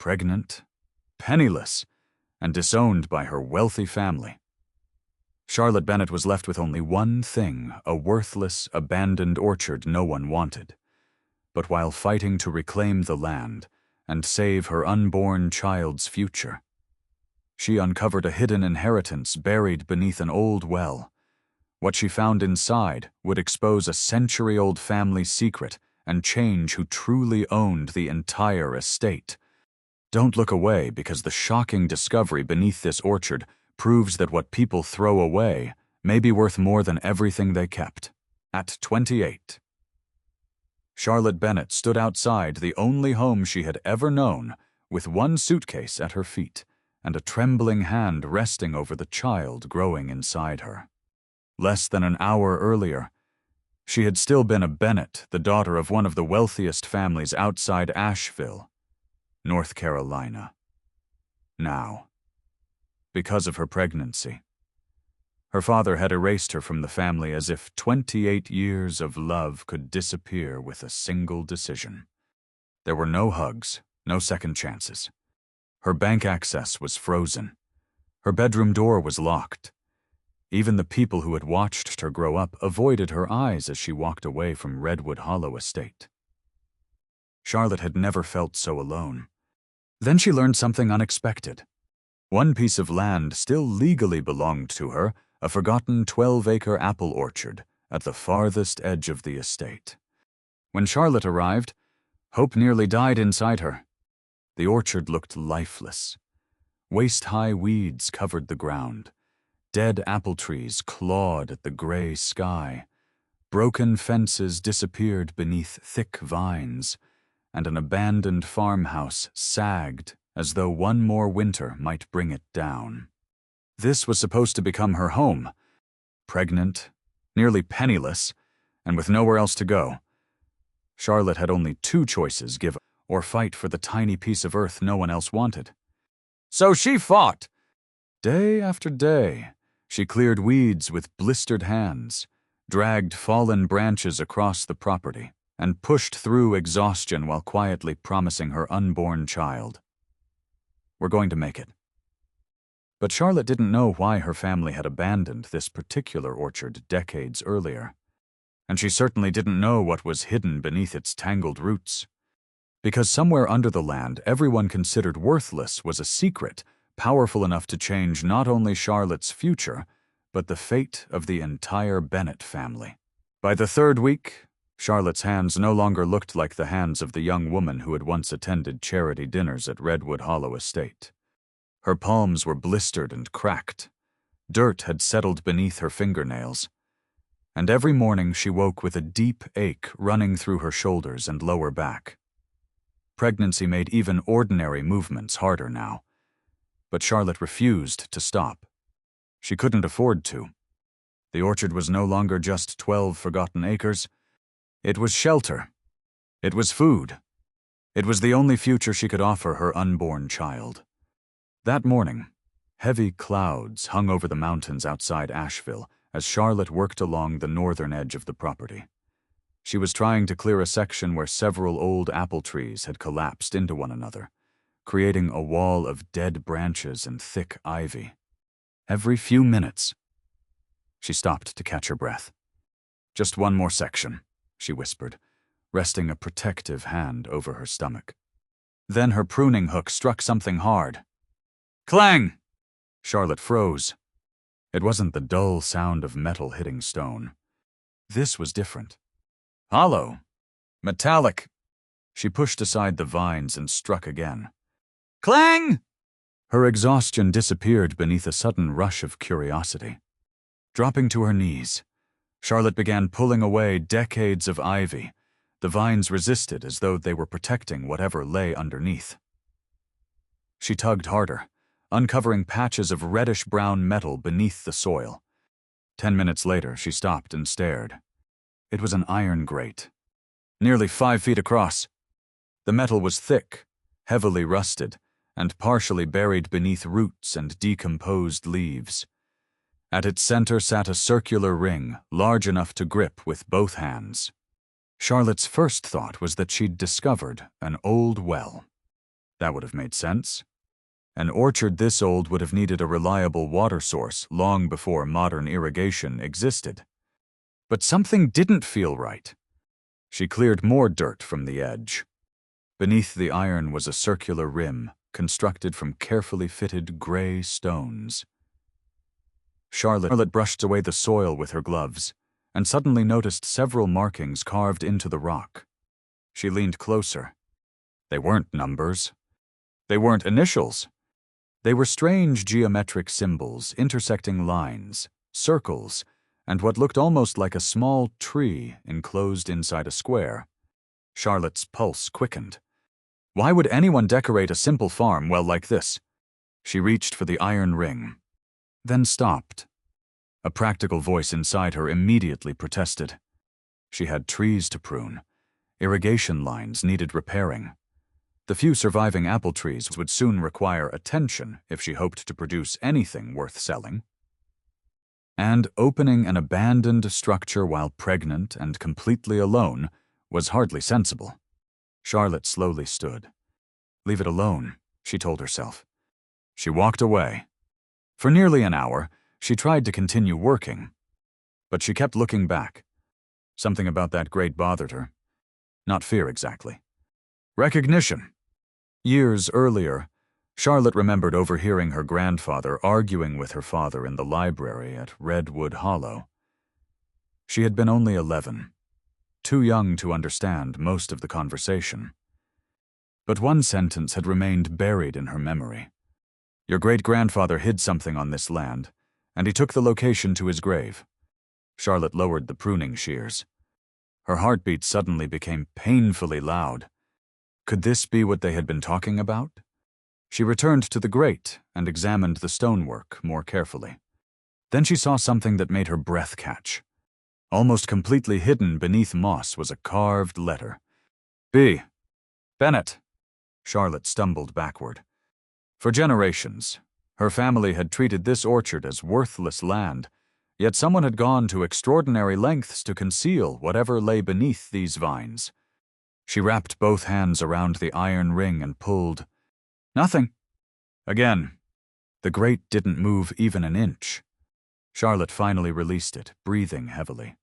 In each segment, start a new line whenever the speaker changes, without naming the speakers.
pregnant, penniless, and disowned by her wealthy family. Charlotte Bennett was left with only one thing, a worthless, abandoned orchard no one wanted. But while fighting to reclaim the land and save her unborn child's future, she uncovered a hidden inheritance buried beneath an old well. What she found inside would expose a century-old family secret and change who truly owned the entire estate. Don't look away, because the shocking discovery beneath this orchard proves that what people throw away may be worth more than everything they kept. At 28, Charlotte Bennett stood outside the only home she had ever known, with one suitcase at her feet and a trembling hand resting over the child growing inside her. Less than an hour earlier, she had still been a Bennett, the daughter of one of the wealthiest families outside Asheville, North Carolina. Now, because of her pregnancy, her father had erased her from the family as if 28 years of love could disappear with a single decision. There were no hugs, no second chances. Her bank access was frozen. Her bedroom door was locked. Even the people who had watched her grow up avoided her eyes as she walked away from Redwood Hollow Estate. Charlotte had never felt so alone. Then she learned something unexpected. One piece of land still legally belonged to her, a forgotten 12-acre apple orchard at the farthest edge of the estate. When Charlotte arrived, hope nearly died inside her. The orchard looked lifeless. Waist-high weeds covered the ground. Dead apple trees clawed at the gray sky. Broken fences disappeared beneath thick vines, and an abandoned farmhouse sagged as though one more winter might bring it down. This was supposed to become her home. Pregnant, nearly penniless, and with nowhere else to go, Charlotte had only two choices: give or fight for the tiny piece of earth no one else wanted. So she fought. Day after day, she cleared weeds with blistered hands, dragged fallen branches across the property, and pushed through exhaustion while quietly promising her unborn child, "We're going to make it." But Charlotte didn't know why her family had abandoned this particular orchard decades earlier, and she certainly didn't know what was hidden beneath its tangled roots. Because somewhere under the land everyone considered worthless was a secret powerful enough to change not only Charlotte's future, but the fate of the entire Bennett family. By the third week, Charlotte's hands no longer looked like the hands of the young woman who had once attended charity dinners at Redwood Hollow Estate. Her palms were blistered and cracked. Dirt had settled beneath her fingernails, and every morning she woke with a deep ache running through her shoulders and lower back. Pregnancy made even ordinary movements harder now, but Charlotte refused to stop. She couldn't afford to. The orchard was no longer just 12 forgotten acres. It was shelter. It was food. It was the only future she could offer her unborn child. That morning, heavy clouds hung over the mountains outside Asheville as Charlotte worked along the northern edge of the property. She was trying to clear a section where several old apple trees had collapsed into one another, creating a wall of dead branches and thick ivy. Every few minutes, she stopped to catch her breath. "Just one more section," she whispered, resting a protective hand over her stomach. Then her pruning hook struck something hard. Clang! Charlotte froze. It wasn't the dull sound of metal hitting stone. This was different. Hollow. Metallic. She pushed aside the vines and struck again. Clang! Her exhaustion disappeared beneath a sudden rush of curiosity. Dropping to her knees, Charlotte began pulling away decades of ivy. The vines resisted as though they were protecting whatever lay underneath. She tugged harder, uncovering patches of reddish-brown metal beneath the soil. 10 minutes later, she stopped and stared. It was an iron grate, nearly 5 feet across. The metal was thick, heavily rusted, and partially buried beneath roots and decomposed leaves. At its center sat a circular ring, large enough to grip with both hands. Charlotte's first thought was that she'd discovered an old well. That would have made sense. An orchard this old would have needed a reliable water source long before modern irrigation existed. But something didn't feel right. She cleared more dirt from the edge. Beneath the iron was a circular rim, constructed from carefully fitted gray stones. Charlotte brushed away the soil with her gloves, and suddenly noticed several markings carved into the rock. She leaned closer. They weren't numbers. They weren't initials. They were strange geometric symbols, intersecting lines, circles, and what looked almost like a small tree enclosed inside a square. Charlotte's pulse quickened. Why would anyone decorate a simple farm well like this? She reached for the iron ring, then stopped. A practical voice inside her immediately protested. She had trees to prune. Irrigation lines needed repairing. The few surviving apple trees would soon require attention if she hoped to produce anything worth selling. And opening an abandoned structure while pregnant and completely alone was hardly sensible. Charlotte slowly stood. Leave it alone, she told herself. She walked away. For nearly an hour, she tried to continue working, but she kept looking back. Something about that grate bothered her. Not fear exactly. Recognition. Years earlier, Charlotte remembered overhearing her grandfather arguing with her father in the library at Redwood Hollow. She had been only 11, too young to understand most of the conversation. But one sentence had remained buried in her memory. Your great-grandfather hid something on this land, and he took the location to his grave. Charlotte lowered the pruning shears. Her heartbeat suddenly became painfully loud. Could this be what they had been talking about? She returned to the grate and examined the stonework more carefully. Then she saw something that made her breath catch. Almost completely hidden beneath moss was a carved letter. B. Bennett. Charlotte stumbled backward. For generations, her family had treated this orchard as worthless land, yet someone had gone to extraordinary lengths to conceal whatever lay beneath these vines. She wrapped both hands around the iron ring and pulled. Nothing. Again. The grate didn't move even an inch. Charlotte finally released it, breathing heavily.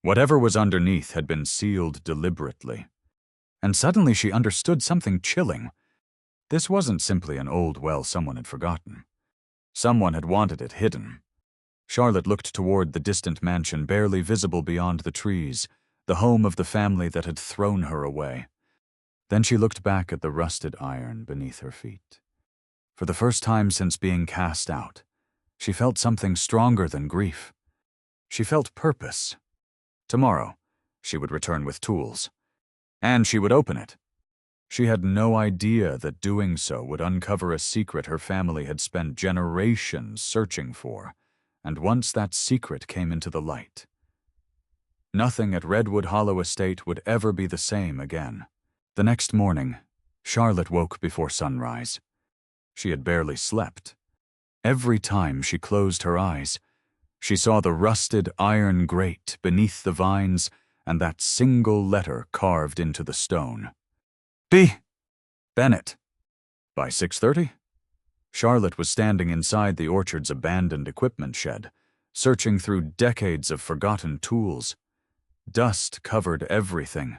Whatever was underneath had been sealed deliberately. And suddenly she understood something chilling. This wasn't simply an old well someone had forgotten. Someone had wanted it hidden. Charlotte looked toward the distant mansion barely visible beyond the trees, the home of the family that had thrown her away. Then she looked back at the rusted iron beneath her feet. For the first time since being cast out, she felt something stronger than grief. She felt purpose. Tomorrow, she would return with tools. And she would open it. She had no idea that doing so would uncover a secret her family had spent generations searching for, and once that secret came into the light, nothing at Redwood Hollow Estate would ever be the same again. The next morning, Charlotte woke before sunrise. She had barely slept. Every time she closed her eyes, she saw the rusted iron grate beneath the vines and that single letter carved into the stone. B. Bennett. By 6:30, Charlotte was standing inside the orchard's abandoned equipment shed, searching through decades of forgotten tools. Dust covered everything.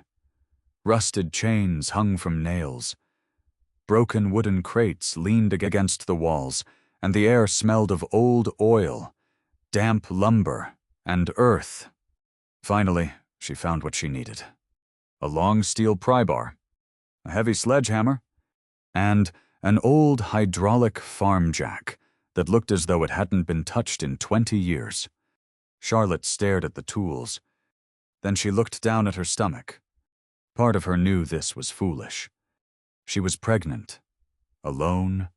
Rusted chains hung from nails. Broken wooden crates leaned against the walls, and the air smelled of old oil, damp lumber, and earth. Finally, she found what she needed. A long steel pry bar, a heavy sledgehammer, and an old hydraulic farm jack that looked as though it hadn't been touched in 20 years. Charlotte stared at the tools. Then she looked down at her stomach. Part of her knew this was foolish. She was pregnant, alone,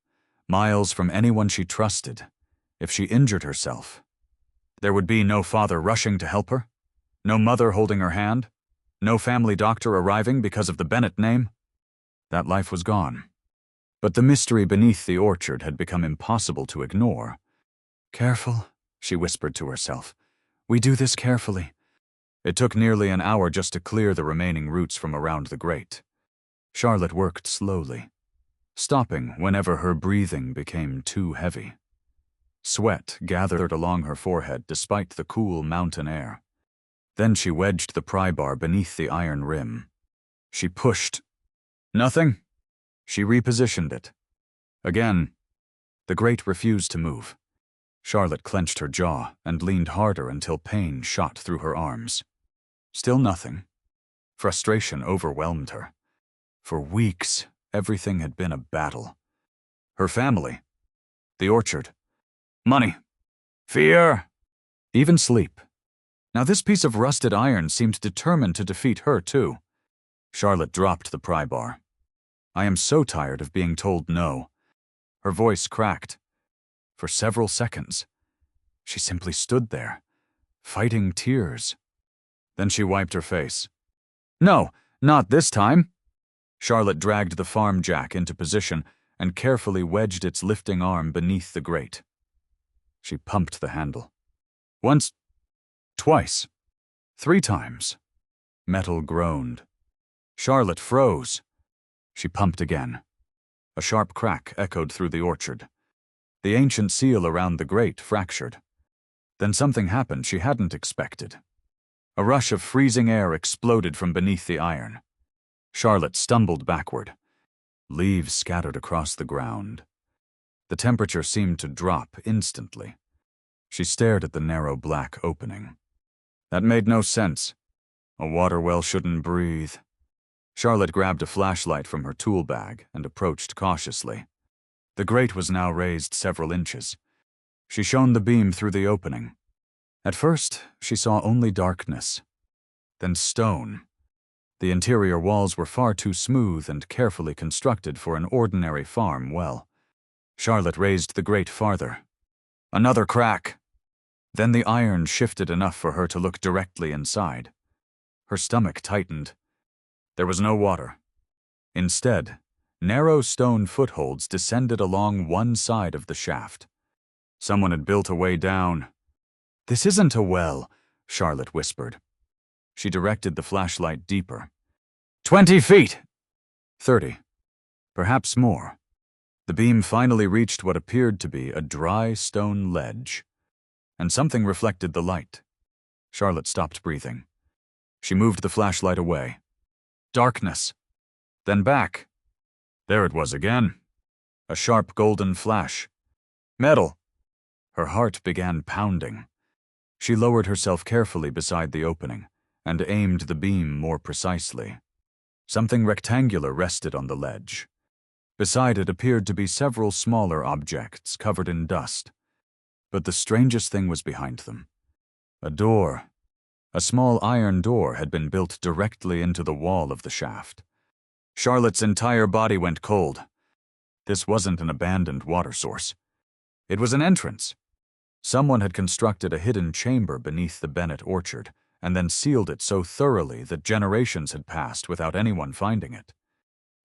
miles from anyone she trusted. If she injured herself, there would be no father rushing to help her, no mother holding her hand, no family doctor arriving because of the Bennett name. That life was gone. But the mystery beneath the orchard had become impossible to ignore. Careful, she whispered to herself. We do this carefully. It took nearly an hour just to clear the remaining roots from around the grate. Charlotte worked slowly. stopping whenever her breathing became too heavy. Sweat gathered along her forehead despite the cool mountain air. Then she wedged the pry bar beneath the iron rim. She pushed. Nothing. She repositioned it. Again. The grate refused to move. Charlotte clenched her jaw and leaned harder until pain shot through her arms. Still nothing. Frustration overwhelmed her. For weeks, everything had been a battle. Her family. The orchard. Money. Fear. Even sleep. Now this piece of rusted iron seemed determined to defeat her too. Charlotte dropped the pry bar. I am so tired of being told no. Her voice cracked. For several seconds, she simply stood there, fighting tears. Then she wiped her face. No, not this time. Charlotte dragged the farm jack into position and carefully wedged its lifting arm beneath the grate. She pumped the handle. Once, twice, 3 times. Metal groaned. Charlotte froze. She pumped again. A sharp crack echoed through the orchard. The ancient seal around the grate fractured. Then something happened she hadn't expected. A rush of freezing air exploded from beneath the iron. Charlotte stumbled backward. Leaves scattered across the ground. The temperature seemed to drop instantly. She stared at the narrow black opening. That made no sense. A water well shouldn't breathe. Charlotte grabbed a flashlight from her tool bag and approached cautiously. The grate was now raised several inches. She shone the beam through the opening. At first, she saw only darkness. Then stone. The interior walls were far too smooth and carefully constructed for an ordinary farm well. Charlotte raised the grate farther. Another crack. Then the iron shifted enough for her to look directly inside. Her stomach tightened. There was no water. Instead, narrow stone footholds descended along one side of the shaft. Someone had built a way down. This isn't a well, Charlotte whispered. She directed the flashlight deeper. 20 feet! 30. Perhaps more. The beam finally reached what appeared to be a dry stone ledge. And something reflected the light. Charlotte stopped breathing. She moved the flashlight away. Darkness. Then back. There it was again. A sharp golden flash. Metal. Her heart began pounding. She lowered herself carefully beside the opening and aimed the beam more precisely. Something rectangular rested on the ledge. Beside it appeared to be several smaller objects covered in dust. But the strangest thing was behind them. A door. A small iron door had been built directly into the wall of the shaft. Charlotte's entire body went cold. This wasn't an abandoned water source. It was an entrance. Someone had constructed a hidden chamber beneath the Bennett orchard and then sealed it so thoroughly that generations had passed without anyone finding it.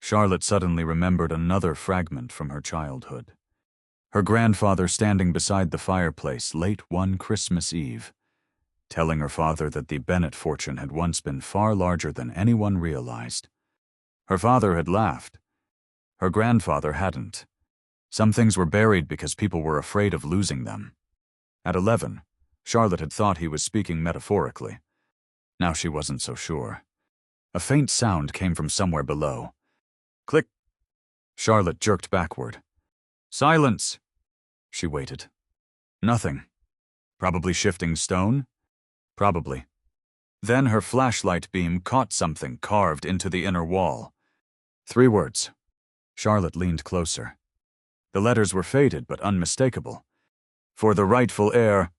Charlotte suddenly remembered another fragment from her childhood. Her grandfather standing beside the fireplace late one Christmas Eve, telling her father that the Bennett fortune had once been far larger than anyone realized. Her father had laughed. Her grandfather hadn't. Some things were buried because people were afraid of losing them. At 11, Charlotte had thought he was speaking metaphorically. Now she wasn't so sure. A faint sound came from somewhere below. Click. Charlotte jerked backward. Silence. She waited. Nothing. Probably shifting stone? Probably. Then her flashlight beam caught something carved into the inner wall. 3 words. Charlotte leaned closer. The letters were faded but unmistakable. For the rightful heir.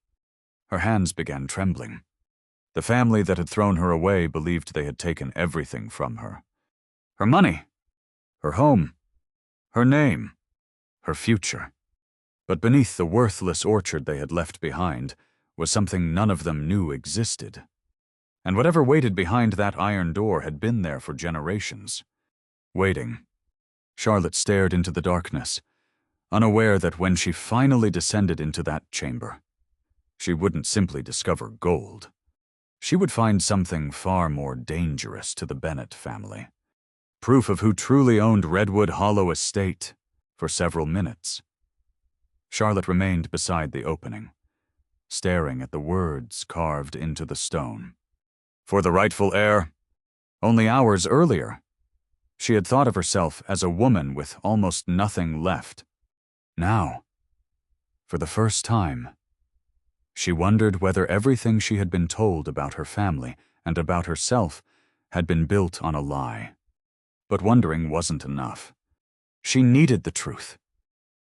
Her hands began trembling. The family that had thrown her away believed they had taken everything from her. Her money. Her home. Her name. Her future. But beneath the worthless orchard they had left behind was something none of them knew existed. And whatever waited behind that iron door had been there for generations. Waiting. Charlotte stared into the darkness, unaware that when she finally descended into that chamber, she wouldn't simply discover gold. She would find something far more dangerous to the Bennett family. proof of who truly owned Redwood Hollow Estate, for several minutes. Charlotte remained beside the opening, staring at the words carved into the stone. For the rightful heir. Only hours earlier, she had thought of herself as a woman with almost nothing left. Now, for the first time, she wondered whether everything she had been told about her family and about herself had been built on a lie. But wondering wasn't enough. She needed the truth.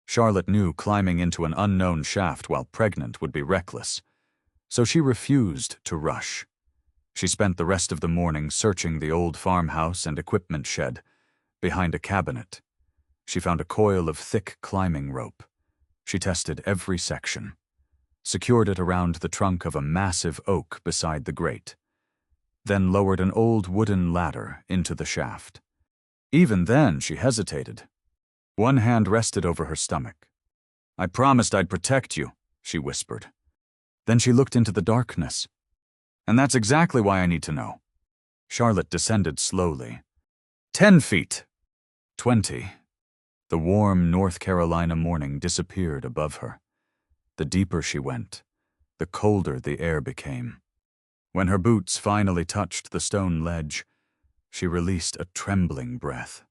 Charlotte knew climbing into an unknown shaft while pregnant would be reckless, so she refused to rush. She spent the rest of the morning searching the old farmhouse and equipment shed. Behind a cabinet, she found a coil of thick climbing rope. She tested every section, secured it around the trunk of a massive oak beside the grate, then lowered an old wooden ladder into the shaft. Even then, she hesitated. One hand rested over her stomach. "I promised I'd protect you," she whispered. Then she looked into the darkness. "And that's exactly why I need to know." Charlotte descended slowly. 10 feet. 20. The warm North Carolina morning disappeared above her. The deeper she went, the colder the air became. When her boots finally touched the stone ledge, she released a trembling breath.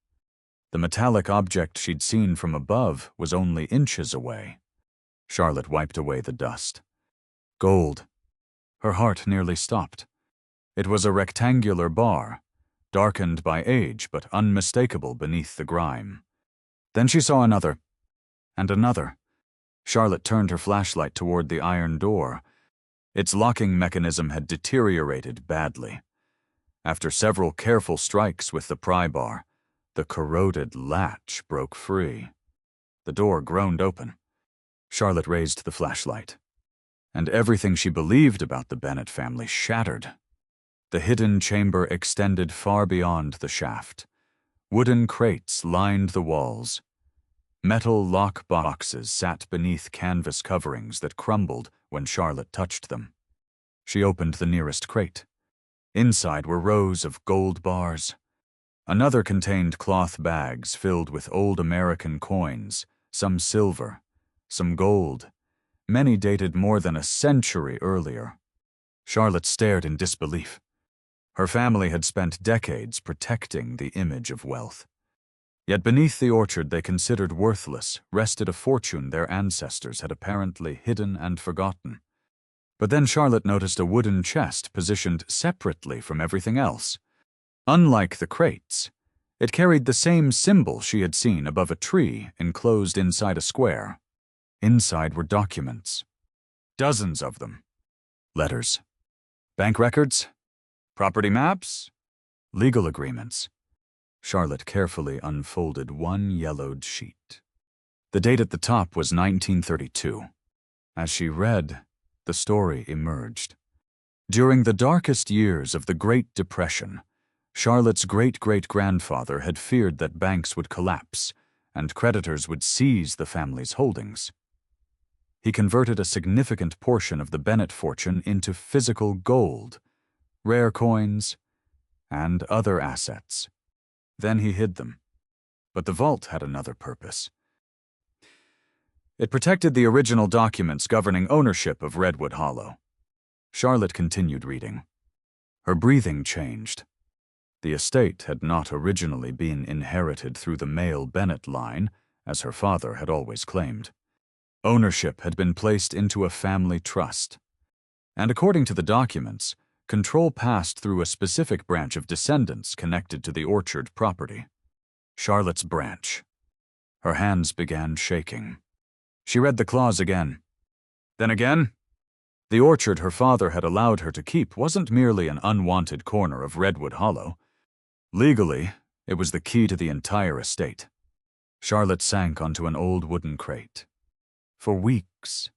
The metallic object she'd seen from above was only inches away. Charlotte wiped away the dust. Gold. Her heart nearly stopped. It was a rectangular bar, darkened by age but unmistakable beneath the grime. Then she saw another, and another. Charlotte turned her flashlight toward the iron door. Its locking mechanism had deteriorated badly. After several careful strikes with the pry bar, the corroded latch broke free. The door groaned open. Charlotte raised the flashlight, and everything she believed about the Bennett family shattered. The hidden chamber extended far beyond the shaft. Wooden crates lined the walls. Metal lock boxes sat beneath canvas coverings that crumbled when Charlotte touched them. She opened the nearest crate. Inside were rows of gold bars. Another contained cloth bags filled with old American coins, some silver, some gold. Many dated more than a century earlier. Charlotte stared in disbelief. Her family had spent decades protecting the image of wealth. Yet beneath the orchard they considered worthless rested a fortune their ancestors had apparently hidden and forgotten. But then Charlotte noticed a wooden chest positioned separately from everything else. Unlike the crates, it carried the same symbol she had seen above a tree enclosed inside a square. Inside were documents. Dozens of them. Letters. Bank records. Property maps. Legal agreements. Charlotte carefully unfolded one yellowed sheet. The date at the top was 1932. As she read, the story emerged. During the darkest years of the Great Depression, Charlotte's great-great-grandfather had feared that banks would collapse and creditors would seize the family's holdings. He converted a significant portion of the Bennett fortune into physical gold, rare coins, and other assets. Then he hid them. But the vault had another purpose. It protected the original documents governing ownership of Redwood Hollow. Charlotte continued reading. Her breathing changed. The estate had not originally been inherited through the male Bennett line, as her father had always claimed. Ownership had been placed into a family trust. And according to the documents, control passed through a specific branch of descendants connected to the orchard property. Charlotte's branch. Her hands began shaking. She read the clause again. Then again. The orchard her father had allowed her to keep wasn't merely an unwanted corner of Redwood Hollow. Legally, it was the key to the entire estate. Charlotte sank onto an old wooden crate. For weeks,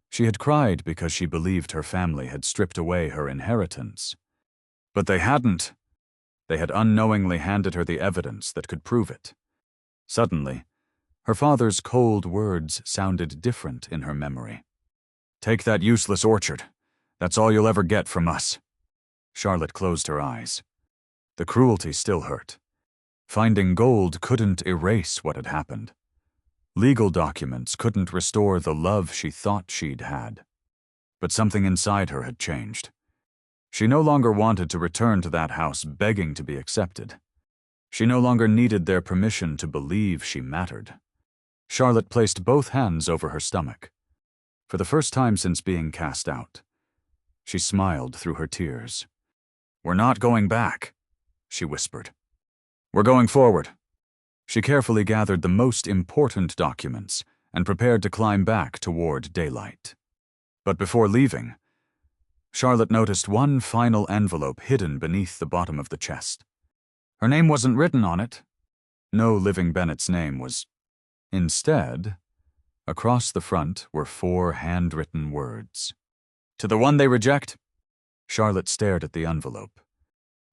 she had cried because she believed her family had stripped away her inheritance. But they hadn't. They had unknowingly handed her the evidence that could prove it. Suddenly, her father's cold words sounded different in her memory. "Take that useless orchard. That's all you'll ever get from us." Charlotte closed her eyes. The cruelty still hurt. Finding gold couldn't erase what had happened. Legal documents couldn't restore the love she thought she'd had. But something inside her had changed. She no longer wanted to return to that house begging to be accepted. She no longer needed their permission to believe she mattered. Charlotte placed both hands over her stomach. For the first time since being cast out, she smiled through her tears. "We're not going back," she whispered. "We're going forward." She carefully gathered the most important documents and prepared to climb back toward daylight. But before leaving, Charlotte noticed one final envelope hidden beneath the bottom of the chest. Her name wasn't written on it. No living Bennett's name was. Instead, across the front were 4 handwritten words. "To the one they reject." Charlotte stared at the envelope.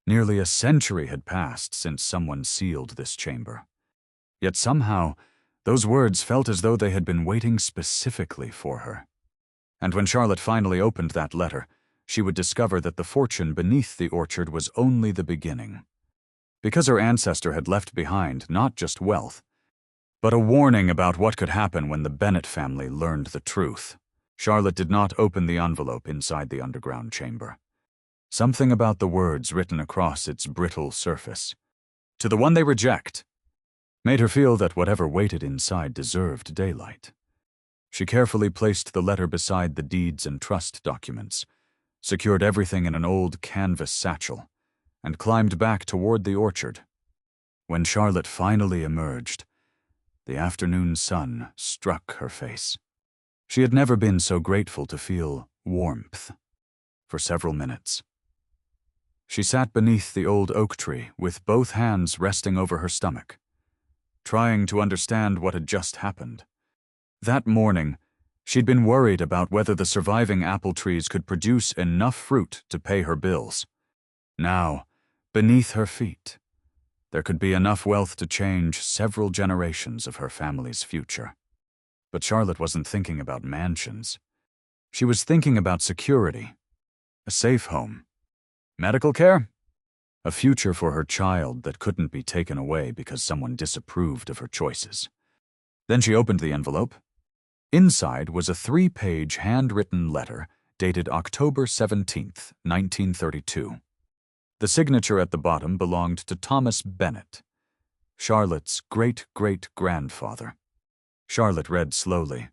Nearly a century had passed since someone sealed this chamber. Yet somehow, those words felt as though they had been waiting specifically for her. And when Charlotte finally opened that letter, she would discover that the fortune beneath the orchard was only the beginning. Because her ancestor had left behind not just wealth, but a warning about what could happen when the Bennett family learned the truth, Charlotte did not open the envelope inside the underground chamber. Something about the words written across its brittle surface, "To the one they reject," made her feel that whatever waited inside deserved daylight. She carefully placed the letter beside the deeds and trust documents, secured everything in an old canvas satchel, and climbed back toward the orchard. When Charlotte finally emerged, the afternoon sun struck her face. She had never been so grateful to feel warmth. For several minutes, she sat beneath the old oak tree with both hands resting over her stomach, trying to understand what had just happened. That morning, she'd been worried about whether the surviving apple trees could produce enough fruit to pay her bills. Now, beneath her feet, there could be enough wealth to change several generations of her family's future. But Charlotte wasn't thinking about mansions. She was thinking about security, a safe home, medical care, a future for her child that couldn't be taken away because someone disapproved of her choices. Then she opened the envelope. Inside was a 3-page handwritten letter dated October 17th, 1932. The signature at the bottom belonged to Thomas Bennett, Charlotte's great-great-grandfather. Charlotte read slowly.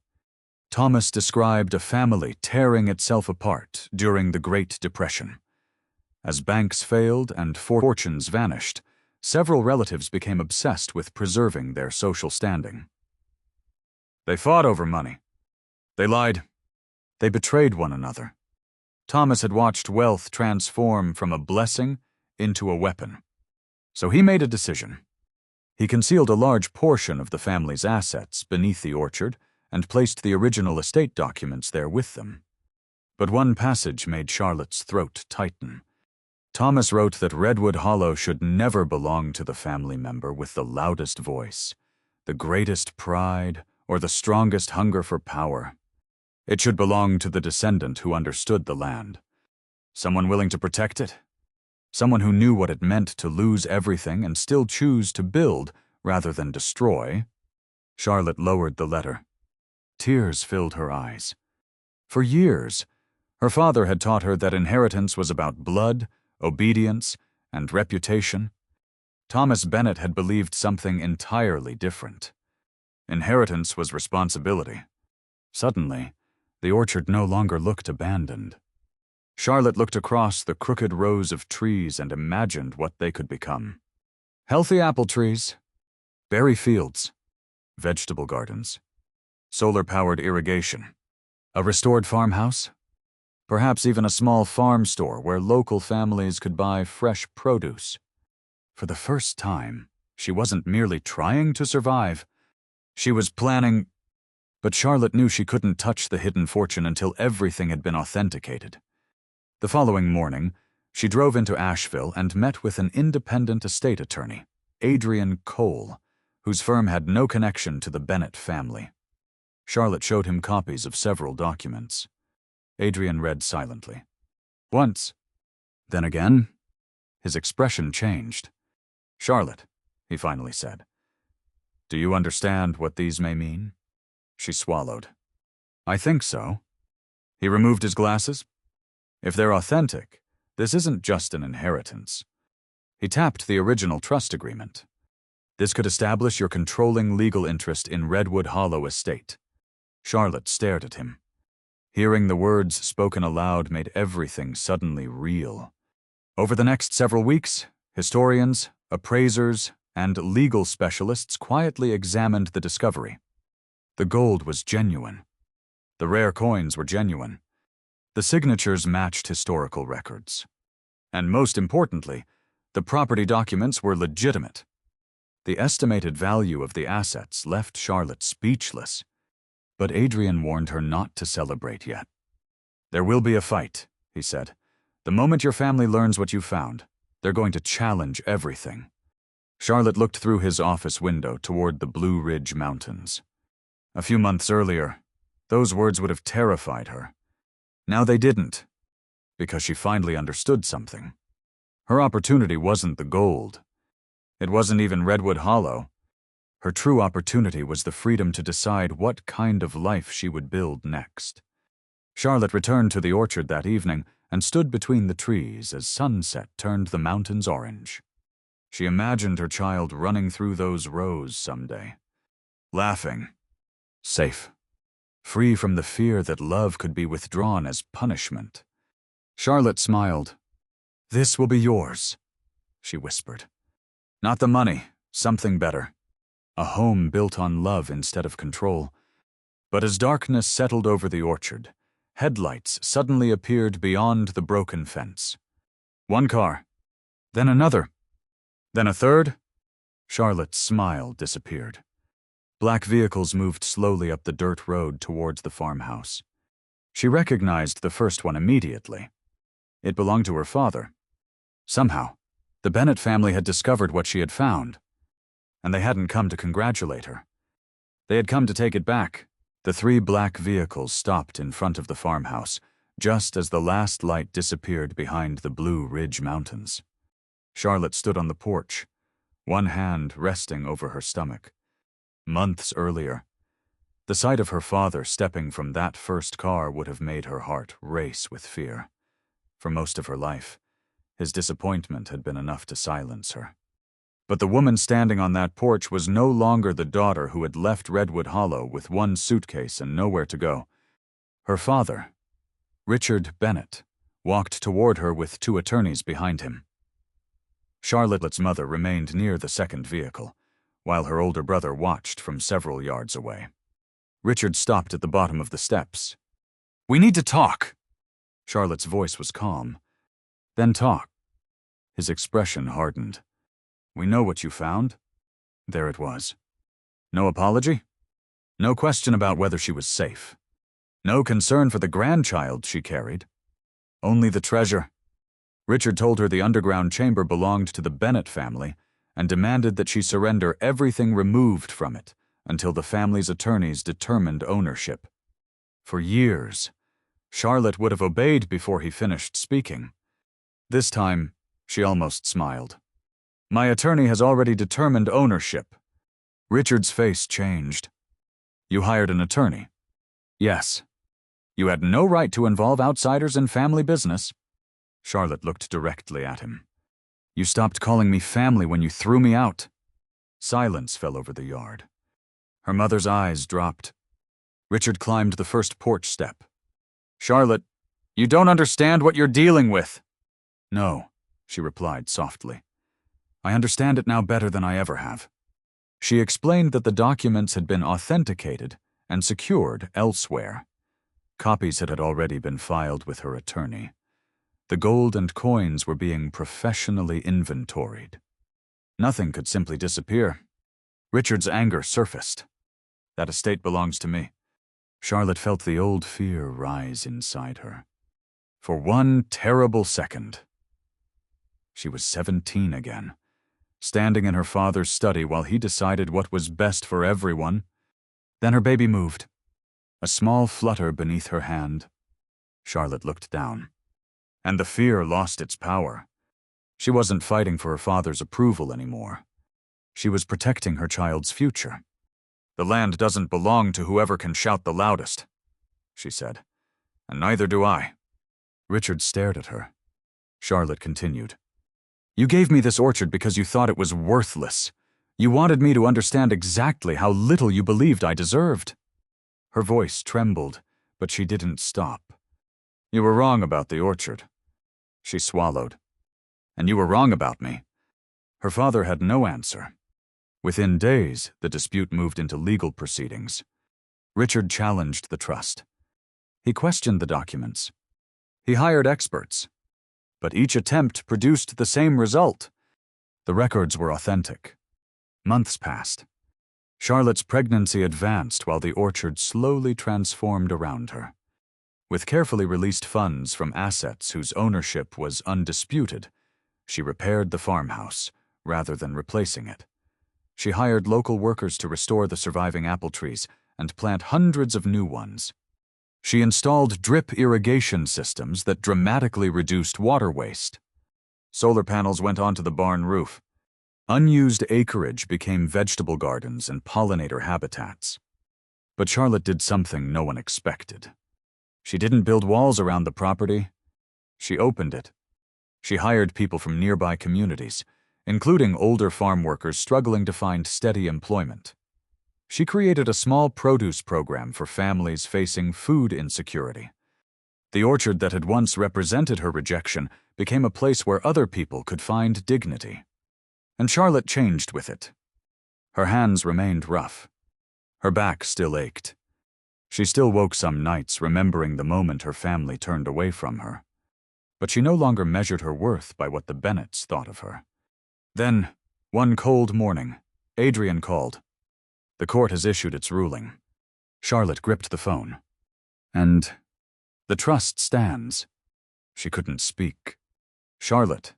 Thomas described a family tearing itself apart during the Great Depression. As banks failed and fortunes vanished, several relatives became obsessed with preserving their social standing. They fought over money. They lied. They betrayed one another. Thomas had watched wealth transform from a blessing into a weapon. So he made a decision. He concealed a large portion of the family's assets beneath the orchard and placed the original estate documents there with them. But one passage made Charlotte's throat tighten. Thomas wrote that Redwood Hollow should never belong to the family member with the loudest voice, the greatest pride, or the strongest hunger for power. It should belong to the descendant who understood the land. Someone willing to protect it. Someone who knew what it meant to lose everything and still choose to build rather than destroy. Charlotte lowered the letter. Tears filled her eyes. For years, her father had taught her that inheritance was about blood, obedience, and reputation. Thomas Bennett had believed something entirely different. Inheritance was responsibility. Suddenly, the orchard no longer looked abandoned. Charlotte looked across the crooked rows of trees and imagined what they could become. Healthy apple trees, berry fields, vegetable gardens, solar-powered irrigation, a restored farmhouse, perhaps even a small farm store where local families could buy fresh produce. For the first time, she wasn't merely trying to survive. She was planning, but Charlotte knew she couldn't touch the hidden fortune until everything had been authenticated. The following morning, she drove into Asheville and met with an independent estate attorney, Adrian Cole, whose firm had no connection to the Bennett family. Charlotte showed him copies of several documents. Adrian read silently. Once, then again, his expression changed. "Charlotte, he finally said. "Do you understand what these may mean?" She swallowed. "I think so." He removed his glasses. "If they're authentic, this isn't just an inheritance." He tapped the original trust agreement. "This could establish your controlling legal interest in Redwood Hollow Estate." Charlotte stared at him. Hearing the words spoken aloud made everything suddenly real. Over the next several weeks, historians, appraisers, and legal specialists quietly examined the discovery. The gold was genuine. The rare coins were genuine. The signatures matched historical records. And most importantly, the property documents were legitimate. The estimated value of the assets left Charlotte speechless. But Adrian warned her not to celebrate yet. "There will be a fight," he said. "The moment your family learns what you found, they're going to challenge everything." Charlotte looked through his office window toward the Blue Ridge Mountains. A few months earlier, those words would have terrified her. Now they didn't, because she finally understood something. Her opportunity wasn't the gold. It wasn't even Redwood Hollow. Her true opportunity was the freedom to decide what kind of life she would build next. Charlotte returned to the orchard that evening and stood between the trees as sunset turned the mountains orange. She imagined her child running through those rows someday, laughing, safe, free from the fear that love could be withdrawn as punishment. Charlotte smiled. "This will be yours," she whispered. "Not the money, something better. A home built on love instead of control." But as darkness settled over the orchard, headlights suddenly appeared beyond the broken fence. One car, then another, then a third. Charlotte's smile disappeared. Black vehicles moved slowly up the dirt road towards the farmhouse. She recognized the first one immediately. It belonged to her father. Somehow, the Bennett family had discovered what she had found, and they hadn't come to congratulate her. They had come to take it back. The 3 black vehicles stopped in front of the farmhouse, just as the last light disappeared behind the Blue Ridge Mountains. Charlotte stood on the porch, one hand resting over her stomach. Months earlier, the sight of her father stepping from that first car would have made her heart race with fear. For most of her life, his disappointment had been enough to silence her. But the woman standing on that porch was no longer the daughter who had left Redwood Hollow with one suitcase and nowhere to go. Her father, Richard Bennett, walked toward her with 2 attorneys behind him. Charlotte's mother remained near the second vehicle, while her older brother watched from several yards away. Richard stopped at the bottom of the steps. "We need to talk." Charlotte's voice was calm. "Then talk." His expression hardened. "We know what you found." There it was. No apology? No question about whether she was safe. No concern for the grandchild she carried. Only the treasure. Richard told her the underground chamber belonged to the Bennett family and demanded that she surrender everything removed from it until the family's attorneys determined ownership. For years, Charlotte would have obeyed before he finished speaking. This time, she almost smiled. "My attorney has already determined ownership." Richard's face changed. "You hired an attorney?" "Yes." "You had no right to involve outsiders in family business." Charlotte looked directly at him. "You stopped calling me family when you threw me out." Silence fell over the yard. Her mother's eyes dropped. Richard climbed the first porch step. "Charlotte, you don't understand what you're dealing with." "No," she replied softly. "I understand it now better than I ever have." She explained that the documents had been authenticated and secured elsewhere. Copies had already been filed with her attorney. The gold and coins were being professionally inventoried. Nothing could simply disappear. Richard's anger surfaced. "That estate belongs to me." Charlotte felt the old fear rise inside her. For one terrible second, she was 17 again, standing in her father's study while he decided what was best for everyone. Then her baby moved, a small flutter beneath her hand. Charlotte looked down, and the fear lost its power. She wasn't fighting for her father's approval anymore. She was protecting her child's future. "The land doesn't belong to whoever can shout the loudest," she said, "and neither do I." Richard stared at her. Charlotte continued, "You gave me this orchard because you thought it was worthless. You wanted me to understand exactly how little you believed I deserved." Her voice trembled, but she didn't stop. "You were wrong about the orchard." She swallowed. "And you were wrong about me." Her father had no answer. Within days, the dispute moved into legal proceedings. Richard challenged the trust. He questioned the documents. He hired experts. But each attempt produced the same result. The records were authentic. Months passed. Charlotte's pregnancy advanced while the orchard slowly transformed around her. With carefully released funds from assets whose ownership was undisputed, she repaired the farmhouse rather than replacing it. She hired local workers to restore the surviving apple trees and plant hundreds of new ones. She installed drip irrigation systems that dramatically reduced water waste. Solar panels went onto the barn roof. Unused acreage became vegetable gardens and pollinator habitats. But Charlotte did something no one expected. She didn't build walls around the property. She opened it. She hired people from nearby communities, including older farm workers struggling to find steady employment. She created a small produce program for families facing food insecurity. The orchard that had once represented her rejection became a place where other people could find dignity. And Charlotte changed with it. Her hands remained rough. Her back still ached. She still woke some nights remembering the moment her family turned away from her. But she no longer measured her worth by what the Bennetts thought of her. Then, one cold morning, Adrian called. "The court has issued its ruling." Charlotte gripped the phone. "And the trust stands." She couldn't speak. "Charlotte,"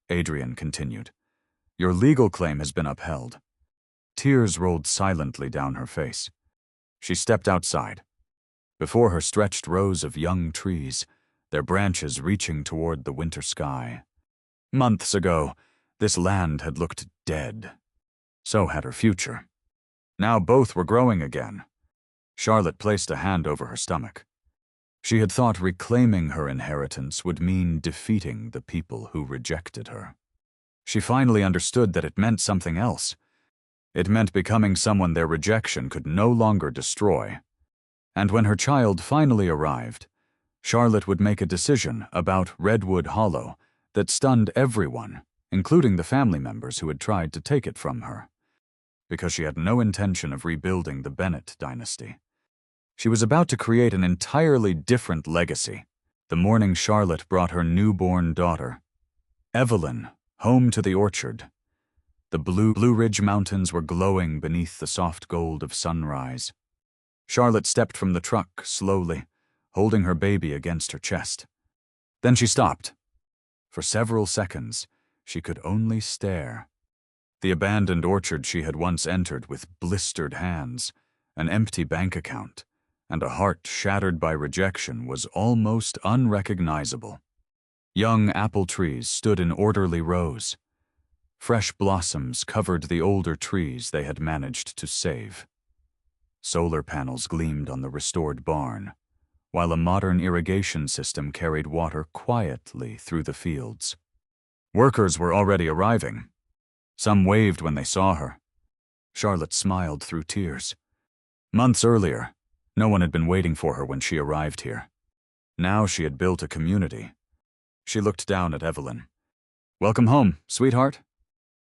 Adrian continued, "your legal claim has been upheld." Tears rolled silently down her face. She stepped outside. Before her stretched rows of young trees, their branches reaching toward the winter sky. Months ago, this land had looked dead. So had her future. Now both were growing again. Charlotte placed a hand over her stomach. She had thought reclaiming her inheritance would mean defeating the people who rejected her. She finally understood that it meant something else. It meant becoming someone their rejection could no longer destroy. And when her child finally arrived, Charlotte would make a decision about Redwood Hollow that stunned everyone, including the family members who had tried to take it from her. Because she had no intention of rebuilding the Bennett dynasty. She was about to create an entirely different legacy. The morning Charlotte brought her newborn daughter, Evelyn, home to the orchard. The Blue Ridge Mountains were glowing beneath the soft gold of sunrise. Charlotte stepped from the truck slowly, holding her baby against her chest. Then she stopped. For several seconds, she could only stare. The abandoned orchard she had once entered with blistered hands, an empty bank account, and a heart shattered by rejection was almost unrecognizable. Young apple trees stood in orderly rows. Fresh blossoms covered the older trees they had managed to save. Solar panels gleamed on the restored barn, while a modern irrigation system carried water quietly through the fields. Workers were already arriving. Some waved when they saw her. Charlotte smiled through tears. Months earlier, no one had been waiting for her when she arrived here. Now she had built a community. She looked down at Evelyn. "Welcome home, sweetheart."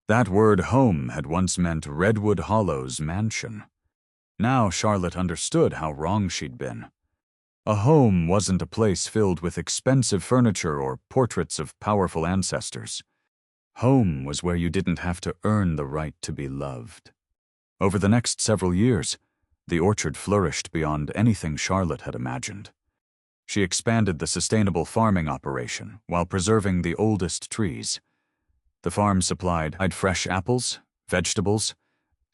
That word home had once meant Redwood Hollow's mansion. Now Charlotte understood how wrong she'd been. A home wasn't a place filled with expensive furniture or portraits of powerful ancestors. Home was where you didn't have to earn the right to be loved. Over the next several years, the orchard flourished beyond anything Charlotte had imagined. She expanded the sustainable farming operation while preserving the oldest trees. The farm supplied fresh apples, vegetables,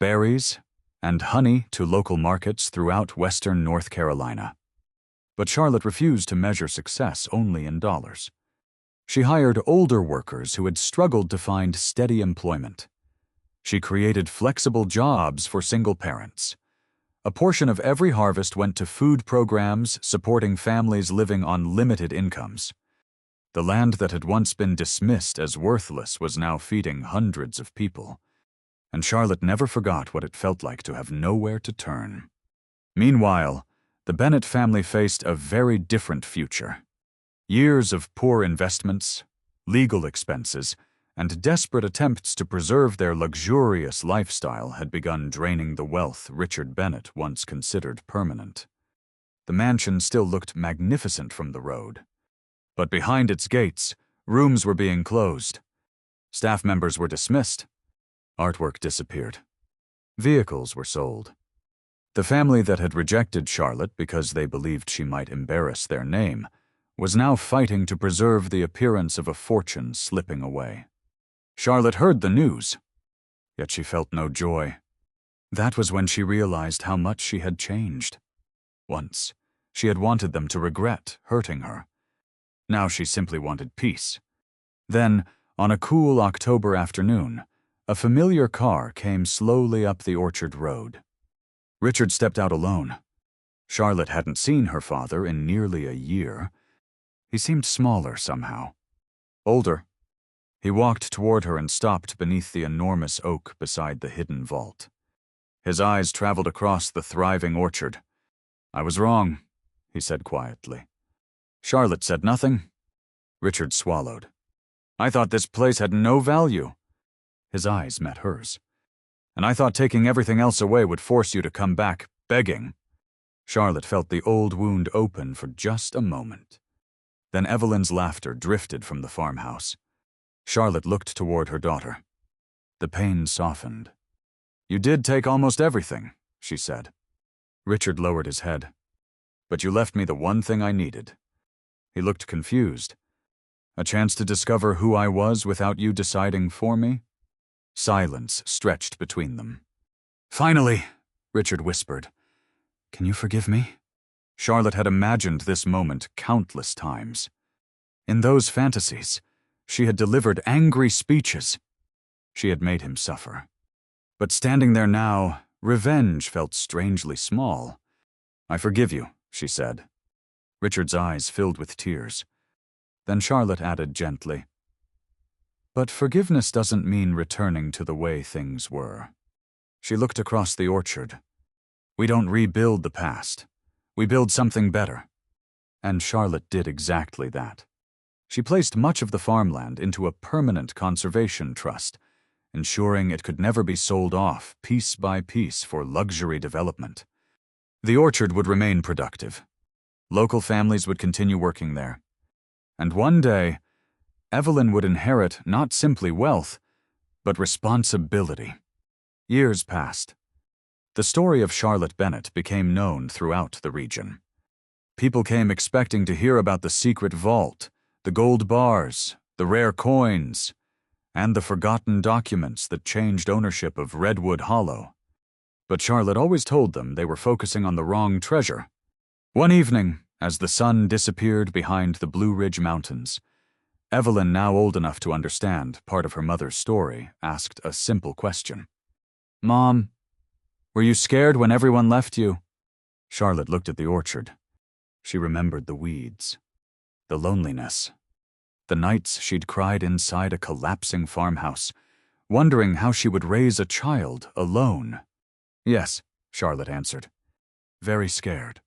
berries, and honey to local markets throughout western North Carolina. But Charlotte refused to measure success only in dollars. She hired older workers who had struggled to find steady employment. She created flexible jobs for single parents. A portion of every harvest went to food programs supporting families living on limited incomes. The land that had once been dismissed as worthless was now feeding hundreds of people, and Charlotte never forgot what it felt like to have nowhere to turn. Meanwhile, the Bennett family faced a very different future. Years of poor investments, legal expenses, and desperate attempts to preserve their luxurious lifestyle had begun draining the wealth Richard Bennett once considered permanent. The mansion still looked magnificent from the road, but behind its gates, rooms were being closed. Staff members were dismissed. Artwork disappeared. Vehicles were sold. The family that had rejected Charlotte because they believed she might embarrass their name was now fighting to preserve the appearance of a fortune slipping away. Charlotte heard the news, yet she felt no joy. That was when she realized how much she had changed. Once, she had wanted them to regret hurting her. Now she simply wanted peace. Then, on a cool October afternoon, a familiar car came slowly up the orchard road. Richard stepped out alone. Charlotte hadn't seen her father in nearly a year. He seemed smaller somehow. Older. He walked toward her and stopped beneath the enormous oak beside the hidden vault. His eyes traveled across the thriving orchard. "I was wrong," he said quietly. Charlotte said nothing. Richard swallowed. "I thought this place had no value." His eyes met hers. "And I thought taking everything else away would force you to come back begging." Charlotte felt the old wound open for just a moment. Then Evelyn's laughter drifted from the farmhouse. Charlotte looked toward her daughter. The pain softened. "You did take almost everything," she said. Richard lowered his head. "But you left me the one thing I needed." He looked confused. "A chance to discover who I was without you deciding for me?" Silence stretched between them. "Finally," Richard whispered. "Can you forgive me?" Charlotte had imagined this moment countless times. In those fantasies, she had delivered angry speeches. She had made him suffer. But standing there now, revenge felt strangely small. "I forgive you," she said. Richard's eyes filled with tears. Then Charlotte added gently, "But forgiveness doesn't mean returning to the way things were." She looked across the orchard. "We don't rebuild the past. We build something better." And Charlotte did exactly that. She placed much of the farmland into a permanent conservation trust, ensuring it could never be sold off piece by piece for luxury development. The orchard would remain productive. Local families would continue working there. And one day, Evelyn would inherit not simply wealth, but responsibility. Years passed. The story of Charlotte Bennett became known throughout the region. People came expecting to hear about the secret vault, the gold bars, the rare coins, and the forgotten documents that changed ownership of Redwood Hollow. But Charlotte always told them they were focusing on the wrong treasure. One evening, as the sun disappeared behind the Blue Ridge Mountains, Evelyn, now old enough to understand part of her mother's story, asked a simple question. "Mom, were you scared when everyone left you?" Charlotte looked at the orchard. She remembered the weeds, the loneliness, the nights she'd cried inside a collapsing farmhouse, wondering how she would raise a child alone. "Yes," Charlotte answered. "Very scared."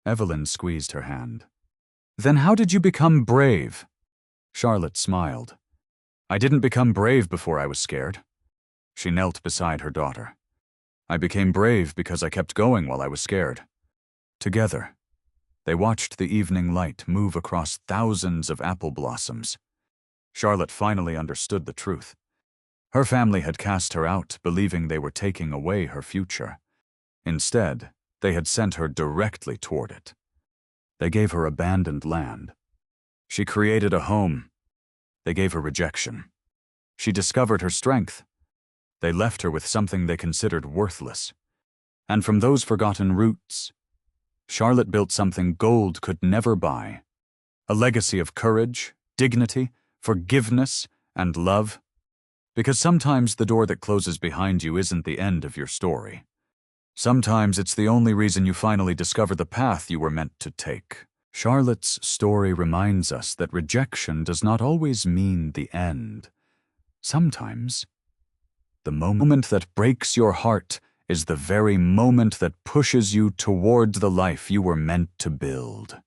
Evelyn squeezed her hand. "Then how did you become brave?" Charlotte smiled. "I didn't become brave before I was scared." She knelt beside her daughter. "I became brave because I kept going while I was scared." Together, they watched the evening light move across thousands of apple blossoms. Charlotte finally understood the truth. Her family had cast her out, believing they were taking away her future. Instead, they had sent her directly toward it. They gave her abandoned land. She created a home. They gave her rejection. She discovered her strength. They left her with something they considered worthless. And from those forgotten roots, Charlotte built something gold could never buy. A legacy of courage, dignity, forgiveness, and love. Because sometimes the door that closes behind you isn't the end of your story. Sometimes it's the only reason you finally discover the path you were meant to take. Charlotte's story reminds us that rejection does not always mean the end. Sometimes, the moment that breaks your heart is the very moment that pushes you toward the life you were meant to build.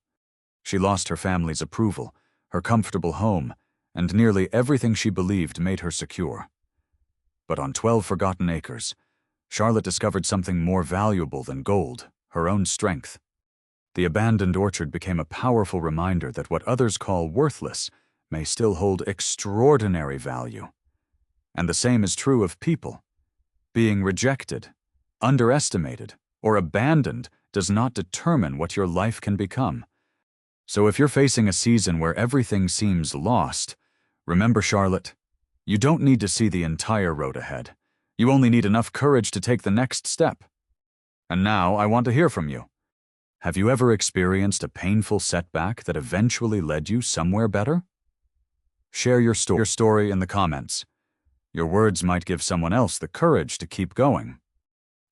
She lost her family's approval, her comfortable home, and nearly everything she believed made her secure. But on 12 forgotten acres, Charlotte discovered something more valuable than gold, her own strength. The abandoned orchard became a powerful reminder that what others call worthless may still hold extraordinary value. And the same is true of people. Being rejected, underestimated, or abandoned does not determine what your life can become. So if you're facing a season where everything seems lost, remember, Charlotte, you don't need to see the entire road ahead. You only need enough courage to take the next step. And now I want to hear from you. Have you ever experienced a painful setback that eventually led you somewhere better? Share your story in the comments. Your words might give someone else the courage to keep going.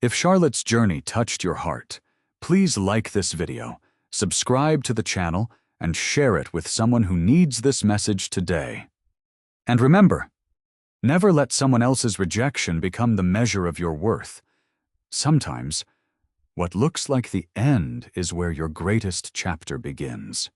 If Charlotte's journey touched your heart, please like this video, subscribe to the channel, and share it with someone who needs this message today. And remember, never let someone else's rejection become the measure of your worth. Sometimes, what looks like the end is where your greatest chapter begins.